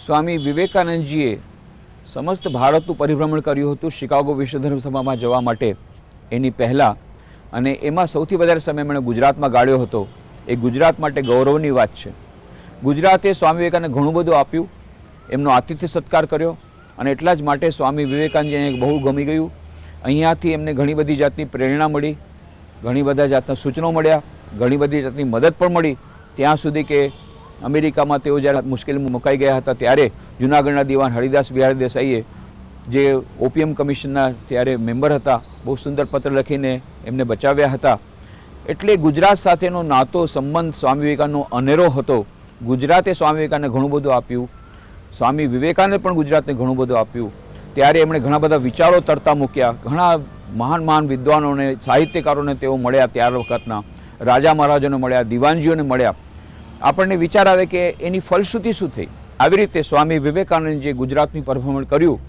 સ્વામી વિવેકાનંદજીએ સમસ્ત ભારતનું પરિભ્રમણ કર્યું હતું શિકાગો વિશ્વ ધર્મ સભામાં જવા માટે એની પહેલાં, અને એમાં સૌથી વધારે સમય એમણે ગુજરાતમાં ગાળ્યો હતો. એ ગુજરાત માટે ગૌરવની વાત છે. ગુજરાતે સ્વામી વિવેકાનંદને ઘણું બધું આપ્યું, એમનો આતિથ્ય સત્કાર કર્યો, અને એટલા જ માટે સ્વામી વિવેકાનંદજીને બહુ ગમી ગયું. અહીંયાથી એમને ઘણી બધી જાતની પ્રેરણા મળી, ઘણી બધા જાતના સૂચનો મળ્યા, ઘણી બધી જાતની મદદ પણ મળી. ત્યાં સુધી કે અમેરિકામાં તેઓ જ્યારે મુશ્કેલીમાં મુકાઈ ગયા હતા ત્યારે જૂનાગઢના દિવાન હરિદાસ બિહારી દેસાઈએ, જે ઓપીએમ કમિશનના ત્યારે મેમ્બર હતા, બહુ સુંદર પત્ર લખીને એમને બચાવ્યા હતા. એટલે ગુજરાત સાથેનો નાતો સંબંધ સ્વામી વિવેકાનંદનો અનેરો હતો. ગુજરાતે સ્વામી વિવેકાનંદને ઘણું બધું આપ્યું, સ્વામી વિવેકાનંદ પણ ગુજરાતને ઘણું બધું આપ્યું. ત્યારે એમણે ઘણા બધા વિચારો તરતા મૂક્યા, ઘણા મહાન મહાન વિદ્વાનોને, સાહિત્યકારોને તેઓ મળ્યા, ત્યાર વખતના રાજા મહારાજોને મળ્યા, દિવાનજીઓને મળ્યા. આપણને વિચાર આવે કે એની ફલશ્રુતિ શું થઈ. આવી રીતે સ્વામી વિવેકાનંદ જે ગુજરાતની પરિભ્રમણ કર્યું,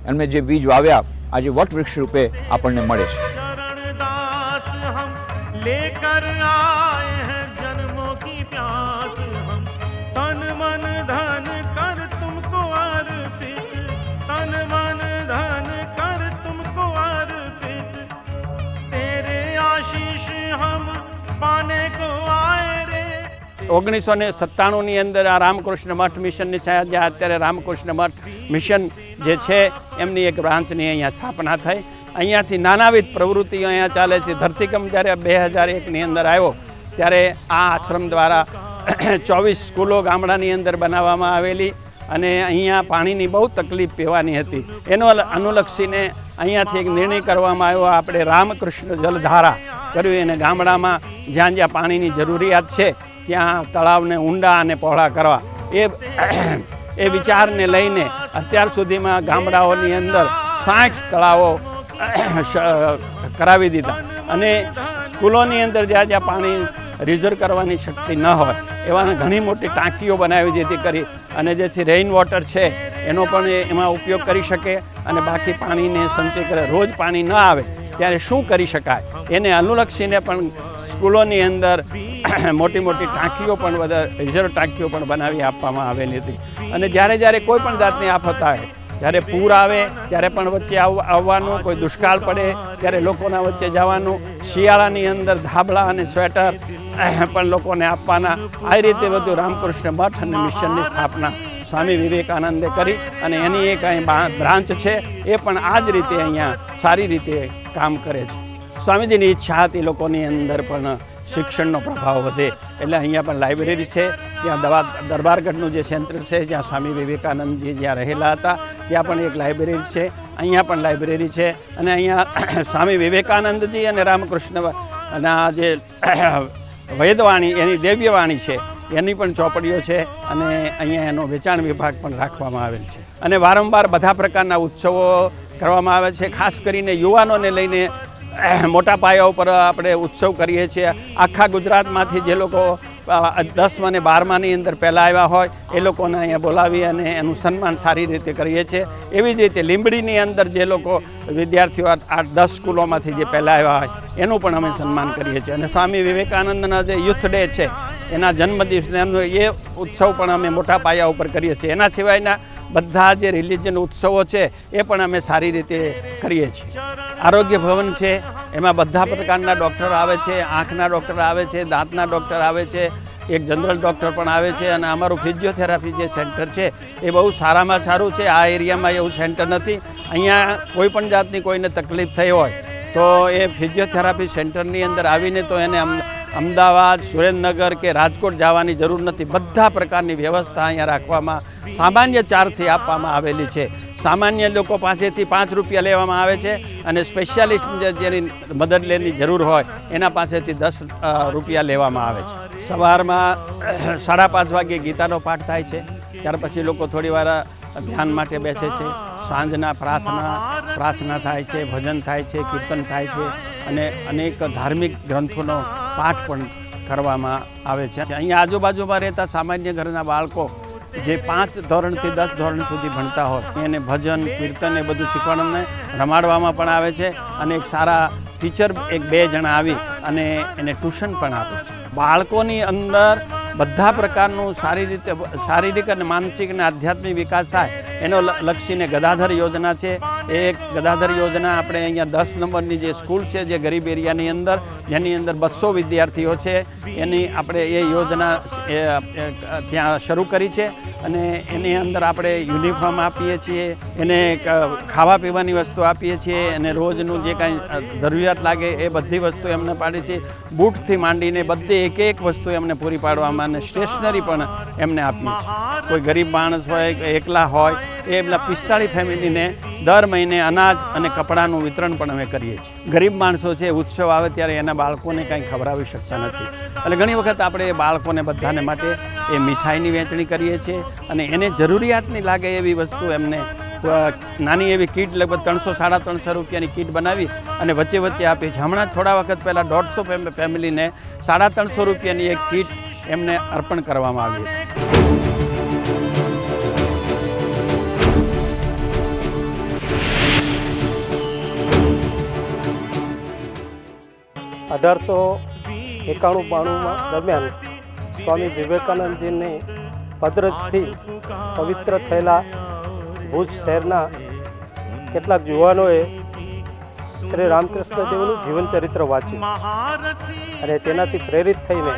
એમને જે બીજ વાવ્યા, આજે વટવૃક્ષ રૂપે આપણને મળે છે. लेकर आए हैं जन्मों की प्यास हम, तन मन धन कर तुमको अर्पित, तन मन धन कर तुमको अर्पित, तेरे आशीष हम पाने को आए रे. 1997ની અંદર આ રામકૃષ્ણ મઠ મિશનની છે. જ્યાં અત્યારે રામકૃષ્ણ મઠ મિશન જે છે એમની એક બ્રાન્ચની અહીંયા સ્થાપના થઈ. અહીંયાથી નાનાવિધ પ્રવૃત્તિઓ અહીંયા ચાલે છે. ધરતીકંપ જ્યારે 2001ની અંદર આવ્યો ત્યારે આ આશ્રમ દ્વારા 24 સ્કૂલો ગામડાની અંદર બનાવવામાં આવેલી, અને અહીંયા પાણીની બહુ તકલીફ પીવાની હતી. એનો અનુલક્ષીને અહીંયાથી એક નિર્ણય કરવામાં આવ્યો, આપણે રામકૃષ્ણ જલધારા કર્યું, અને ગામડામાં જ્યાં જ્યાં પાણીની જરૂરિયાત છે ત્યાં તળાવને ઊંડા અને પહોળા કરવા. એ વિચારને લઈને અત્યાર સુધીમાં ગામડાઓની અંદર 60 તળાવો કરાવી દીધા, અને સ્કૂલોની અંદર જ્યાં જ્યાં પાણી રિઝર્વ કરવાની શક્તિ ન હોય એવાને ઘણી મોટી ટાંકીઓ બનાવી દીધી કરી, અને જે છે રેઇન વોટર છે એનો પણ એમાં ઉપયોગ કરી શકે, અને બાકી પાણીને સંચય કરે. રોજ પાણી ન આવે ત્યારે શું કરી શકાય એને અનુલક્ષીને પણ સ્કૂલોની અંદર મોટી મોટી ટાંકીઓ પણ બધા રિઝર્વ ટાંકીઓ પણ બનાવી આપવામાં આવેલી હતી. અને જ્યારે જ્યારે કોઈ પણ જાતની આફત આવે, જ્યારે પૂર આવે ત્યારે પણ વચ્ચે આવવાનું, કોઈ દુષ્કાળ પડે ત્યારે લોકોના વચ્ચે જવાનું, શિયાળાની અંદર ધાબળા અને સ્વેટર પણ લોકોને આપવાના. આ રીતે બધું રામકૃષ્ણ મઠ અને મિશનની સ્થાપના સ્વામી વિવેકાનંદે કરી, અને એની એક અહીં બ્રાન્ચ છે, એ પણ આ જ રીતે અહીંયા સારી રીતે કામ કરે છે. સ્વામીજીની ઈચ્છા હતી લોકોની અંદર પણ શિક્ષણનો પ્રભાવ વધે, એટલે અહીંયા પણ લાઇબ્રેરી છે. ત્યાં દરબારગઢનું જે સેન્ટર છે જ્યાં સ્વામી વિવેકાનંદજી જ્યાં રહેલા હતા ત્યાં પણ એક લાઇબ્રેરી છે. અહીંયા પણ લાઇબ્રેરી છે, અને અહીંયા સ્વામી વિવેકાનંદજી અને રામકૃષ્ણના જે વેદવાણી, એની દિવ્યવાણી છે, એની પણ ચોપડીઓ છે, અને અહીંયા એનો વેચાણ વિભાગ પણ રાખવામાં આવેલ છે. અને વારંવાર બધા પ્રકારના ઉત્સવો કરવામાં આવે છે. ખાસ કરીને યુવાનોને લઈને મોટા પાયા ઉપર આપણે ઉત્સવ કરીએ છીએ. આખા ગુજરાતમાંથી જે લોકો 10મા અને 12માની અંદર પહેલાં આવ્યા હોય એ લોકોને અહીંયા બોલાવી અને એનું સન્માન સારી રીતે કરીએ છીએ. એવી જ રીતે લીંબડીની અંદર જે લોકો વિદ્યાર્થીઓ 8-10 સ્કૂલોમાંથી જે પહેલાં આવ્યા હોય એનું પણ અમે સન્માન કરીએ છીએ. અને સ્વામી વિવેકાનંદના જે યુથ ડે છે એના જન્મદિવસને એ ઉત્સવ પણ અમે મોટા પાયા ઉપર કરીએ છીએ. એના સિવાયના બધા જે રિલિજન ઉત્સવો છે એ પણ અમે સારી રીતે કરીએ છીએ. આરોગ્ય ભવન છે, એમાં બધા પ્રકારના ડૉક્ટર આવે છે. આંખના ડૉક્ટર આવે છે, દાંતના ડૉક્ટર આવે છે, એક જનરલ ડૉક્ટર પણ આવે છે. અને અમારું ફિઝિયોથેરાપી જે સેન્ટર છે એ બહુ સારામાં સારું છે. આ એરિયામાં એવું સેન્ટર નથી. અહીંયા કોઈ પણ જાતની કોઈને તકલીફ થઈ હોય તો એ ફિઝિયોથેરાપી સેન્ટરની અંદર આવીને તો એને અમદાવાદ, સુરેન્દ્રનગર કે રાજકોટ જવાની જરૂર નથી. બધા પ્રકારની વ્યવસ્થા અહીંયા રાખવામાં સામાન્ય ચાર્જથી આપવામાં આવેલી છે. સામાન્ય લોકો પાસેથી 5 રૂપિયા લેવામાં આવે છે, અને સ્પેશિયાલિસ્ટ જેની મદદ લેવાની જરૂર હોય એના પાસેથી 10 રૂપિયા લેવામાં આવે છે. સવારમાં 5:30 વાગે ગીતાનો પાઠ થાય છે. ત્યાર પછી લોકો થોડી વાર ધ્યાન માટે બેસે છે. સાંજના પ્રાર્થના થાય છે, ભજન થાય છે, કીર્તન થાય છે, અને અનેક ધાર્મિક ગ્રંથોનો પાઠ પણ કરવામાં આવે છે. અહીંયા આજુબાજુમાં રહેતા સામાન્ય ઘરના બાળકો જે 5 ધોરણથી 10 ધોરણ સુધી ભણતા હોય એને ભજન, કીર્તન એ બધું શીખવાડવાને રમાડવામાં પણ આવે છે. અને એક સારા ટીચર 1-2 જણા આવી અને એને ટ્યુશન પણ આપે છે. બાળકોની અંદર બધા પ્રકારનું શારીરિક અને માનસિક અને આધ્યાત્મિક વિકાસ થાય એનો લક્ષીને ગદાધર યોજના છે. એ ગદાધર યોજના આપણે અહીંયા 10 નંબરની જે સ્કૂલ છે જે ગરીબ એરિયાની અંદર, જેની અંદર 200 વિદ્યાર્થીઓ છે, એની આપણે એ યોજના ત્યાં શરૂ કરી છે. અને એની અંદર આપણે યુનિફોર્મ આપીએ છીએ, એને ખાવા પીવાની વસ્તુ આપીએ છીએ, અને રોજનું જે કાંઈ જરૂરિયાત લાગે એ બધી વસ્તુ એમને પાડી છે. બૂટથી માંડીને બધી એક વસ્તુ એમને પૂરી પાડવામાં, અને સ્ટેશનરી પણ એમને આપીએ છીએ. કોઈ ગરીબ માણસ હોય, એકલા હોય, એ એમના 45 ફેમિલીને દર મહિને અનાજ અને કપડાનું વિતરણ પણ અમે કરીએ છીએ. ગરીબ માણસો છે, ઉત્સવ આવે ત્યારે એના બાળકોને કાંઈ ખવડાવી શકતા નથી, એટલે ઘણી વખત આપણે એ બાળકોને બધાને માટે એ મીઠાઈની વહેંચણી કરીએ છીએ, અને એને જરૂરિયાતની લાગે એવી વસ્તુ એમને નાની એવી કીટ લગભગ 300-350 રૂપિયાની કીટ બનાવી અને વચ્ચે વચ્ચે આપીએ છીએ. હમણાં જ થોડા વખત પહેલાં 150 ફેમિલીને 350 રૂપિયાની એક કીટ એમને અર્પણ કરવામાં આવી હતી. 1891-92 દરમિયાન સ્વામી વિવેકાનંદજીની પદરજથી પવિત્ર થયેલા ભુજ શહેરના કેટલાક યુવાનોએ શ્રી રામકૃષ્ણ દેવનું જીવનચરિત્ર વાંચ્યું, અને તેનાથી પ્રેરિત થઈને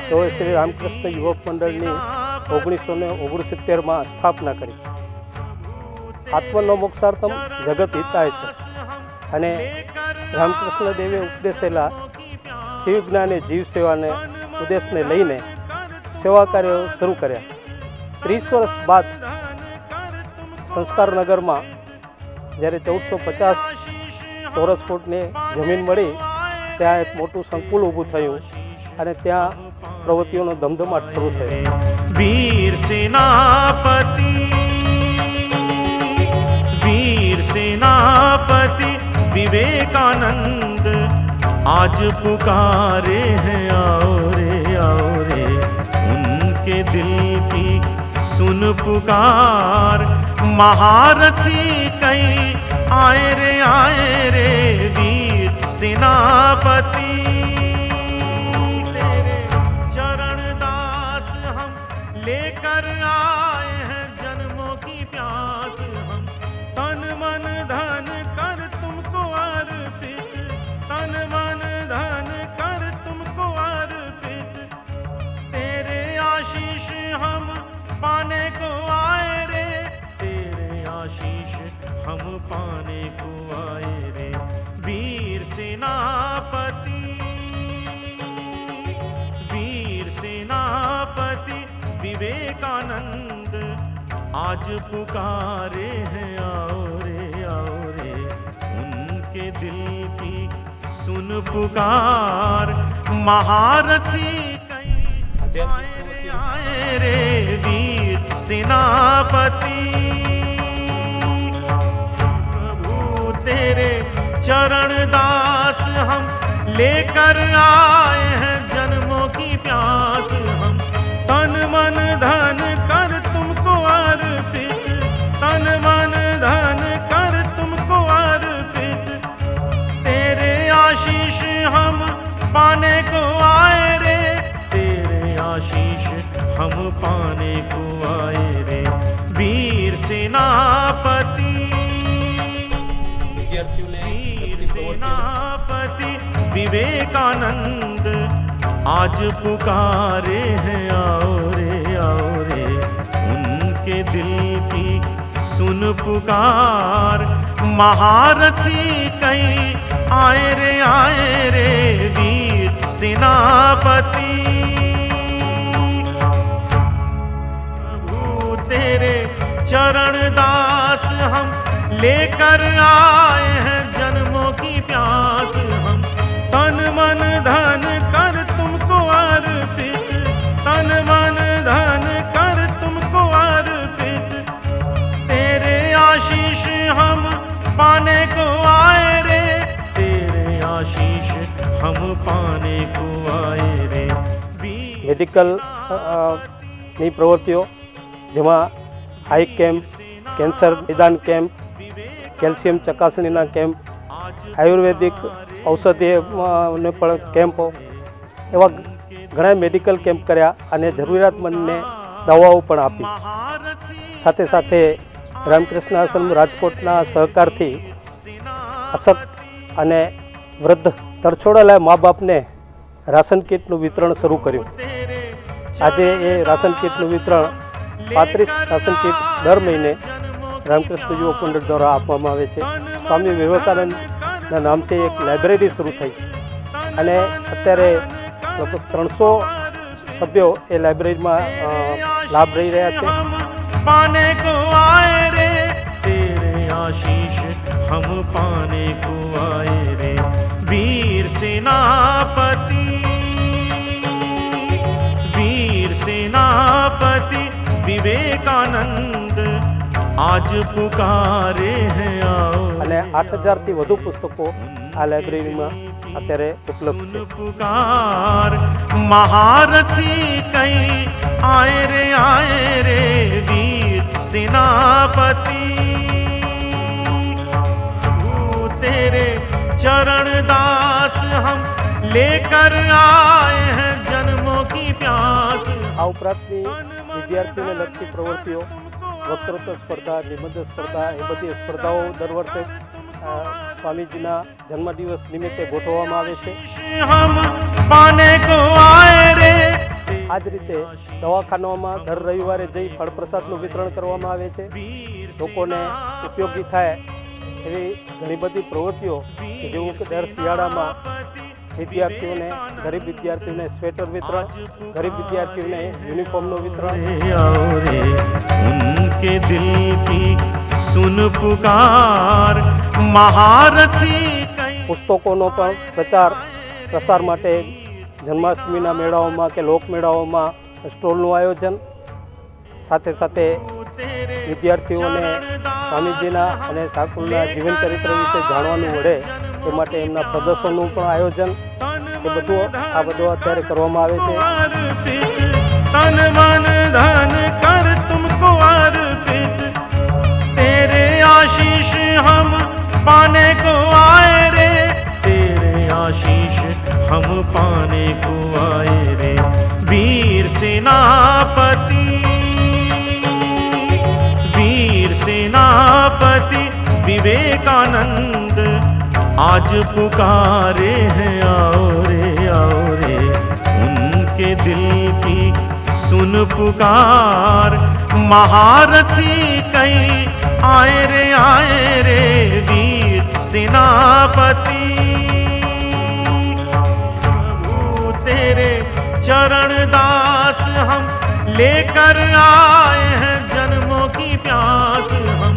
તેઓએ શ્રી રામકૃષ્ણ યુવક મંડળની 1969માં સ્થાપના કરી. આત્મનો મોક્ષાર્થમ જગત હિતાય છે, અને રામકૃષ્ણ દેવે ઉપદેશેલા શિવ જ્ઞાને જીવ સેવાને ઉદ્દેશને લઈને સેવા કાર્યો શરૂ કર્યા. 30 વર્ષ બાદ સંસ્કારનગરમાં જ્યારે 1450 ચોરસ ફૂટની જમીન મળી, ત્યાં એક મોટું સંકુલ ઊભું થયું, અને ત્યાં પ્રવૃત્તિઓનો ધમધમાટ શરૂ થયો. વીર सेनापति विवेकानंद आज पुकारे हैं, आओ रे उनके दिल की सुन पुकार. महारथी कई आए रे वीर सेनापति, तेरे चरण दास हम लेकर आए हैं, जन्मों की प्यास हम तन मन धन कर तुमको अर्पित, तन मन धन कर तुमको अर्पित. तेरे आशीष हम पाने को आए रे, तेरे आशीष हम पाने को आए रे. वीर सेनापति विवेकानंद आज पुकारे हैं, आओ रे उनके दिल की सुन पुकार. महारथी कई आए रे वीर सेनापति, प्रभु तेरे चरण दास हम लेकर आए हैं, जन्मों की प्यास हम तन मन धन कर तुमको अर्पित, तन मन धन कर तुमको अर्पित. तेरे आशीष हम पाने को आए रे, तेरे आशीष हम पाने को आए रे. वीर सेनापति विवेकानंद आज पुकारे हैं, आओ रे उनके दिल की सुन पुकार. महारथी कई आए रे वीर सेनापति, प्रभु तेरे चरण दास हम लेकर आए हैं, जन्मों की प्यास हम तन मन धन कर तुमको अर्पित, तन मन धन कर तुमको अर्पित. तेरे आशीष हम पाने को आए रे, तेरे आशीष हम पाने को आए रे. મેડિકલ ની પ્રવૃત્તિઓ, જેમાં આઈ કેમ્પ, કેન્સર નિદાન કેમ્પ, કેલ્શિયમ ચકાસણીના કેમ્પ, આયુર્વેદિક ઔષધીને પણ કેમ્પો, એવા ઘણા મેડિકલ કેમ્પ કર્યા અને જરૂરિયાતમંદને દવાઓ પણ આપી. સાથે સાથે રામકૃષ્ણ આશ્રમ રાજકોટના સહકારથી અશક્ત અને વૃદ્ધ તરછોડાયેલા મા બાપને રાશન કીટનું વિતરણ શરૂ કર્યું. આજે એ રાશન કીટનું વિતરણ 35 રાશન કીટ દર મહિને રામકૃષ્ણ યુવક મંડળ દ્વારા આપવામાં આવે છે. સ્વામી વિવેકાનંદના નામથી એક લાઇબ્રેરી શરૂ થઈ અને અત્યારે લગભગ 300 સભ્યો એ લાઇબ્રેરીમાં લાભ લઈ રહ્યા છે. पाने को आए रे तेरे आशीष हम पाने को आए रे वीर सेनापति विवेकानंद आज पुकारे हैं आओ. અને 8000થી વધુ પુસ્તકો આ લાઇબ્રેરીમાં અત્યારે ઉપલબ્ધ છે. पुकार महारथी कई आए रे वीर सेनापति तेरे चरण दास हम लेकर आए हैं जन्मों की प्यास. આ ઉપરાંતની વિદ્યાર્થીઓને લગતી પ્રવૃત્તિઓ, વક્તૃત્વ સ્પર્ધા, નિબંધ સ્પર્ધા, એ બધી સ્પર્ધાઓ દર વર્ષે સ્વામીજીના જન્મદિવસ નિમિત્તે ગોઠવવામાં આવે છે. हम पाने को आए रे આ જ રીતે દવાખાનાઓમાં દર રવિવારે જઈ ફળ પ્રસાદનું વિતરણ કરવામાં આવે છે. લોકોને ઉપયોગી થાય એવી ઘણી બધી પ્રવૃત્તિઓ, જેવું કે દર શિયાળામાં વિદ્યાર્થીઓને, ગરીબ વિદ્યાર્થીઓને સ્વેટર વિતરણ, ગરીબ વિદ્યાર્થીઓને યુનિફોર્મનું વિતરણ. आओ रे उनके दिल की सुन पुकार महारथी कई. પુસ્તકોનો પણ પ્રસાર માટે જન્માષ્ટમીના મેળાઓમાં કે લોકમેળાઓમાં સ્ટોલનું આયોજન, સાથે સાથે વિદ્યાર્થીઓને સ્વામીજીના અને ઠાકુરના જીવનચરિત્ર વિશે જાણવાનું મળે એ માટે એમના પ્રદર્શનનું પણ આયોજન, એ બધું અત્યારે કરવામાં આવે છે. तन मन धन कर तुमको अर्पित तेरे आशीष हम पाने को आए रे तेरे आशीष हम पाने को आए रे वीर सेनापति विवेकानंद आज पुकारे हैं आओ रे उनके दिल की सुन पुकार महारथी कई आए रे वीर सेनापति तेरे चरण दास हम लेकर आए हैं जन्मों की प्यास हम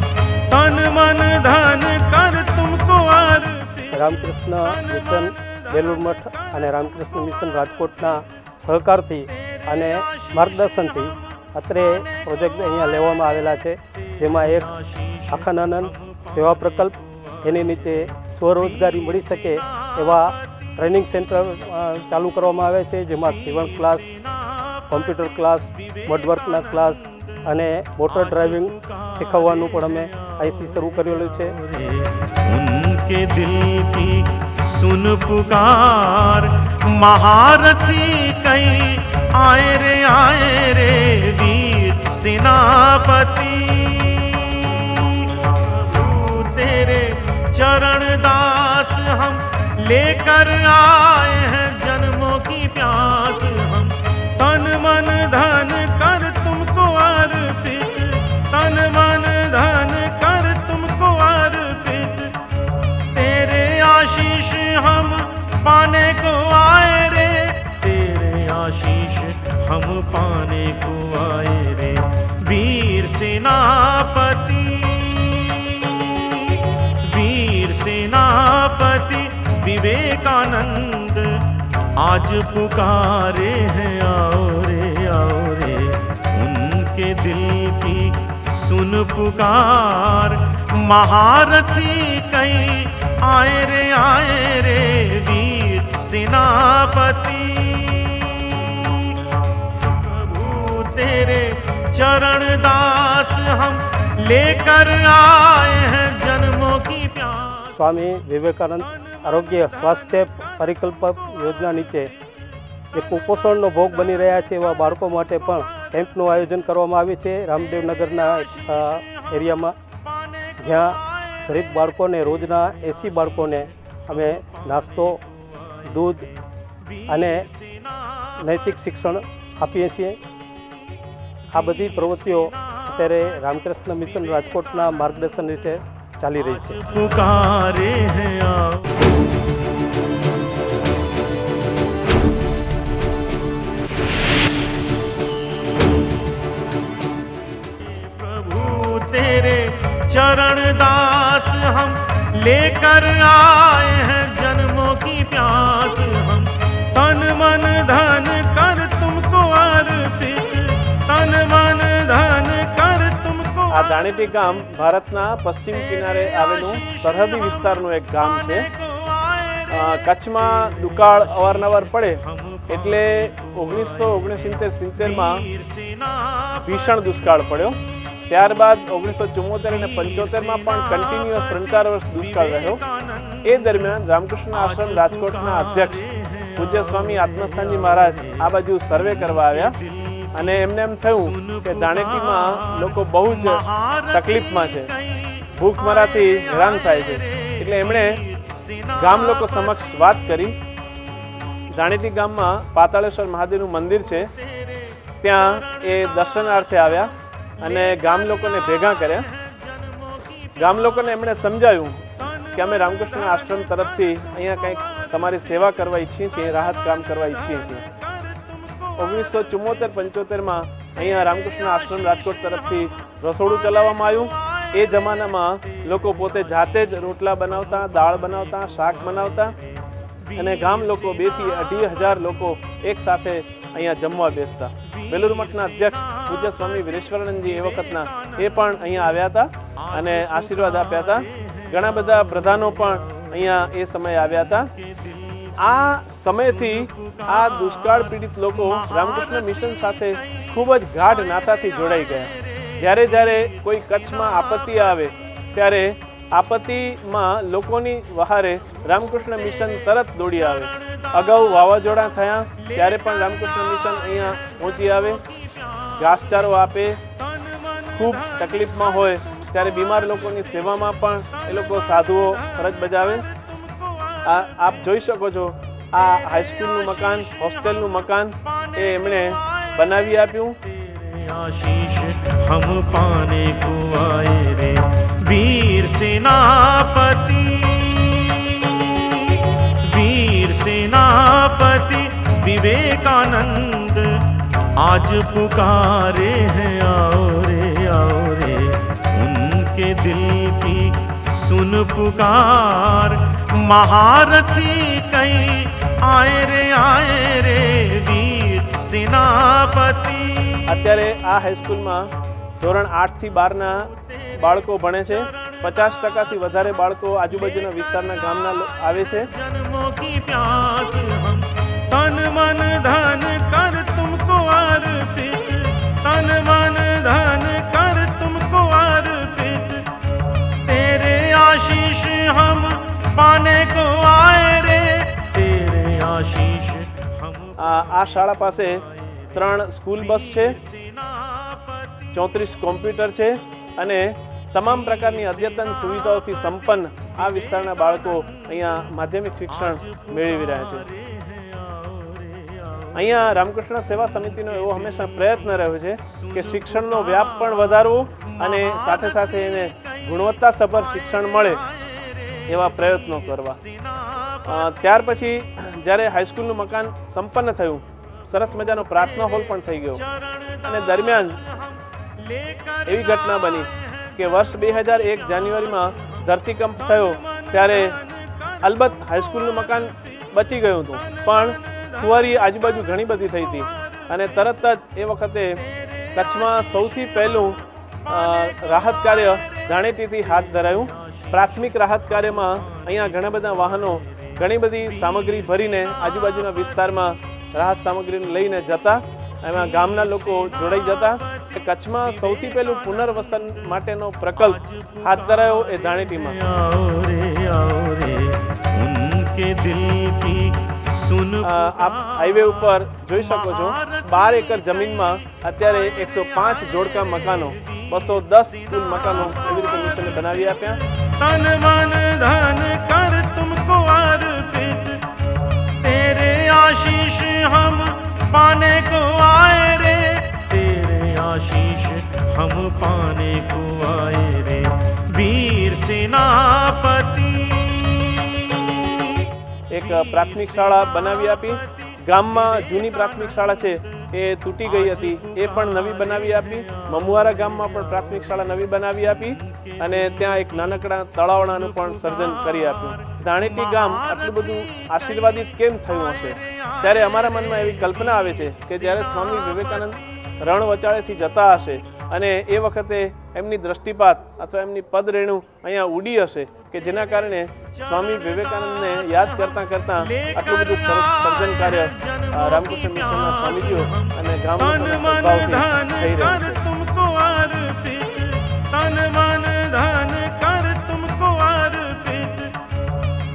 तन मन धन कर तुमको अर्पित. રામકૃષ્ણ મિશન બેલુર મઠ અને રામકૃષ્ણ મિશન રાજકોટના સહકારથી અને માર્ગદર્શનથી અત્રે પ્રોજેક્ટ અહીંયા લેવામાં આવેલા છે, જેમાં એક અખંડાનંદ સેવા પ્રકલ્પ, એની નીચે સ્વરોજગારી મળી શકે એવા ટ્રેનિંગ સેન્ટર ચાલુ કરવામાં આવે છે, જેમાં સીવણ ક્લાસ, કોમ્પ્યુટર ક્લાસ, વોડવર્કના ક્લાસ અને મોટર ડ્રાઇવિંગ શીખવવાનું પણ અમે અહીંથી શરૂ કરેલું છે. उनके दिल की सुन पुकार महारथी कई आए रे वीर सेनापति तेरे चरण दास हम लेकर आए हैं जन्मों की प्यास हम तन मन धन कर तुमको अर्पित तन मन धन कर तुमको अर्पित तेरे आशीष हम पाने को आए रे तेरे आशीष हम पाने को आए रे वीर सेनापति विवेकानंद आज पुकारे हैं आओ रे उनके दिल की सुन पुकार महारथी कई आए रे वीर सेनापति तेरे चरण दास हम लेकर आए हैं जन्मों की प्यास. સ્વામી વિવેકાનંદ આરોગ્ય સ્વાસ્થ્ય પરિકલ્પ યોજના નીચે જે કુપોષણનો ભોગ બની રહ્યા છે એવા બાળકો માટે પણ કેમ્પનું આયોજન કરવામાં આવ્યું છે રામદેવનગરના એરિયામાં, જ્યાં ગરીબ બાળકોને રોજના 80 બાળકોને અમે નાસ્તો, દૂધ અને નૈતિક શિક્ષણ આપીએ છીએ. આ બધી પ્રવૃત્તિઓ અત્યારે રામકૃષ્ણ મિશન રાજકોટના માર્ગદર્શન હેઠળ ચાલી રહી છે. पुकारे हैं आओ प्रभु तेरे चरण दास हम लेकर आए हैं जन्मों की प्यास हम तन मन धन कर तुमको अर्पित तन मन धन कर तुमको આ ધાણેટી ગામ ભારતના પશ્ચિમ કિનારે આવેલું સરહદી વિસ્તારનું એક ગામ છે. કચ્છમાં દુકાળ અવારનવાર પડે એટલે 1969-70માં ભીષણ દુષ્કાળ પડ્યો. ત્યારબાદ 1974 અને 75માં પણ કન્ટિન્યુઅસ 3-4 વર્ષ દુષ્કાળ રહ્યો. એ દરમિયાન રામકૃષ્ણ આશ્રમ રાજકોટના અધ્યક્ષ પૂજ્ય સ્વામી આત્મસ્થાનજી મહારાજ આ બાજુ સર્વે કરવા આવ્યા અને એમને એમ થયું કે ધાણેટીમાં લોકો બહુ જ તકલીફમાં છે, ભૂખમરાથી હેરાન થાય છે. એટલે એમણે ગામ લોકો સમક્ષ વાત કરી. ધાણેટી ગામમાં પાતાળેશ્વર મહાદેવનું મંદિર છે, ત્યાં એ દર્શનાર્થે આવ્યા અને ગામ લોકોને ભેગા કર્યા. ગામ લોકોને એમણે સમજાવ્યું કે અમે રામકૃષ્ણ આશ્રમ તરફથી અહીંયા કંઈક તમારી સેવા કરવા ઈચ્છીએ છીએ, રાહત કામ કરવા ઈચ્છીએ છીએ. 1974-75માં અહીંયા રામકૃષ્ણ આશ્રમ રાજકોટ તરફથી રસોડું ચલાવવામાં આવ્યું. એ જમાનામાં લોકો પોતે જાતે જ રોટલા બનાવતા, દાળ બનાવતા, શાક બનાવતા અને ગામ લોકો 2 થી 2.5 લોકો એક સાથે અહીંયા જમવા બેસતા. બેલુર મઠના અધ્યક્ષ પૂજ્ય સ્વામી વીરેશ્વરાનંદજી એ વખતના એ પણ અહીંયા આવ્યા હતા અને આશીર્વાદ આપ્યા હતા. ઘણા બધા પ્રધાનો પણ અહીંયા એ સમયે આવ્યા હતા. આ સમયથી આ દુષ્કાળ પીડિત લોકો રામકૃષ્ણ મિશન સાથે ખૂબ જ ગાઢ નાતાથી જોડાઈ ગયા. જ્યારે જ્યારે કોઈ કચ્છમાં આપત્તિ આવે ત્યારે આપત્તિમાં લોકોની વહારે રામકૃષ્ણ મિશન તરત દોડી આવે. અગાઉ વાવાઝોડા થયા ત્યારે પણ રામકૃષ્ણ મિશન અહીંયા પહોંચી આવે, ઘાસચારો આપે. ખૂબ તકલીફમાં હોય ત્યારે બીમાર લોકોની સેવામાં પણ એ લોકો સાધુઓ ફરજ બજાવે. આપ જોઈ શકો છો, આ હાઈસ્કૂલનું મકાન, હોસ્ટેલનું મકાન એ એમણે બનાવી આપ્યું. आशीष हम पाने को आए रे वीर सेनापति विवेकानंद आज पुकारे हैं आओ रे उनके दिल की सुन पुकार महारथी कई आए रे वीर सेनापति. અત્યારે આ હાઈસ્કૂલમાં ધોરણ 8 થી 12ના બાળકો ભણે છે. 50%થી વધારે બાળકો આજુબાજુના વિસ્તારના ગામના આવે છે. जन्मों की प्यास हम तन मन धन कर तुमको अर्पित तन मन धन कर तुमको अर्पित तेरे आशीष हम पाने को आए रे तेरे आशीष हम. આ શાળા પાસે 3 સ્કૂલ બસ છે, 34 કોમ્પ્યુટર છે અને તમામ પ્રકારની અદ્યતન સુવિધાઓથી સંપન્ન આ વિસ્તારના બાળકો અહીંયા માધ્યમિક શિક્ષણ મેળવી રહ્યા છે. અહીંયા રામકૃષ્ણ સેવા સમિતિનો એવો હંમેશા પ્રયત્ન રહ્યો છે કે શિક્ષણનો વ્યાપ પણ વધારવો અને સાથે સાથે એને ગુણવત્તાસભર શિક્ષણ મળે એવા પ્રયત્નો કરવા. ત્યાર પછી જ્યારે હાઈસ્કૂલનું મકાન સંપન્ન થયું, સરસ મજાનો પ્રાર્થના હોલ પણ થઈ ગયો અને દરમિયાન એવી ઘટના બની કે વર્ષ 2001 જાન્યુઆરીમાં ધરતીકંપ થયો ત્યારે અલબત્ત હાઈસ્કૂલનું મકાન બચી ગયું હતું, પણ ખુવારી આજુબાજુ ઘણી બધી થઈ હતી અને તરત જ એ વખતે કચ્છમાં સૌથી પહેલું રાહત કાર્ય ધાણેટીથી હાથ ધરાયું. પ્રાથમિક રાહત કાર્યમાં અહીંયા ઘણા બધા વાહનો ઘણી બધી સામગ્રી ભરીને આજુબાજુના વિસ્તારમાં રાહત સામગ્રીને લઈને જતા, એમાં ગામના લોકો જોડાઈ જતા. કચ્છમાં સૌથી પહેલું પુનર્વસન માટેનો પ્રકલ્પ હાથ ધરાયો એ ધાણેટીમાં. उनके दिल की આપ હાઈવે ઉપર જોઈ શકો છો 12 એકર જમીનમાં અત્યારે 105 જોડકા મકાનો 210 કુલ મકાનો એવી રીતે મિશને બનાવી આપ્યા. तन मन धन कर तुमको अर्पित, तेरे आशीष हम पाने को आए रे, तेरे आशीष हम पाने को आए रे, वीर सेनापति. એક પ્રાથમિક શાળા બનાવી આપી. ગામમાં જૂની પ્રાથમિક શાળા છે એ તૂટી ગઈ હતી, એ પણ નવી બનાવી આપી. મમુવારા ગામમાં પણ પ્રાથમિક શાળા નવી બનાવી આપી અને ત્યાં એક નાનકડા તળાવડાનું પણ સર્જન કરી આપ્યું. ધાણેટી ગામ આટલું બધું આશીર્વાદિત કેમ થયું હશે? ત્યારે અમારા મનમાં એવી કલ્પના આવે છે કે જ્યારે સ્વામી વિવેકાનંદ રણ વચાળેથી જતા હશે અને એ વખતે એમની દ્રષ્ટિપાત અથવા એમની પદરેણુ અહીંયા ઉડી હશે કે જેના કારણે સ્વામી વિવેકાનંદને યાદ કરતાં કરતાં આટલું બધું સરસ સર્જન કાર્ય રામકૃષ્ણ મિશનના સ્વામીજીઓ અને ગામના સદભાવથી થઈ રહ્યું છે. तुमको अर्पित, तन मन धन कर तुमको अर्पित,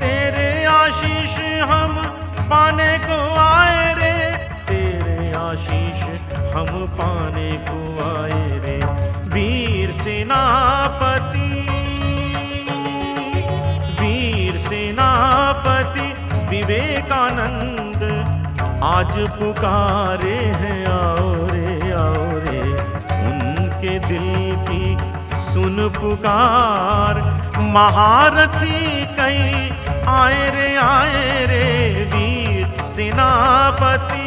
तेरे आशीष हम पाने को आए रे, तेरे आशीष हम पाने को आए रे, वीर सेनापति, वीर सेनापति विवेकानंद आज पुकारे हैं आओ रे, उनके दिल की सुन पुकार, महारथी कई आए रे वीर सेनापति.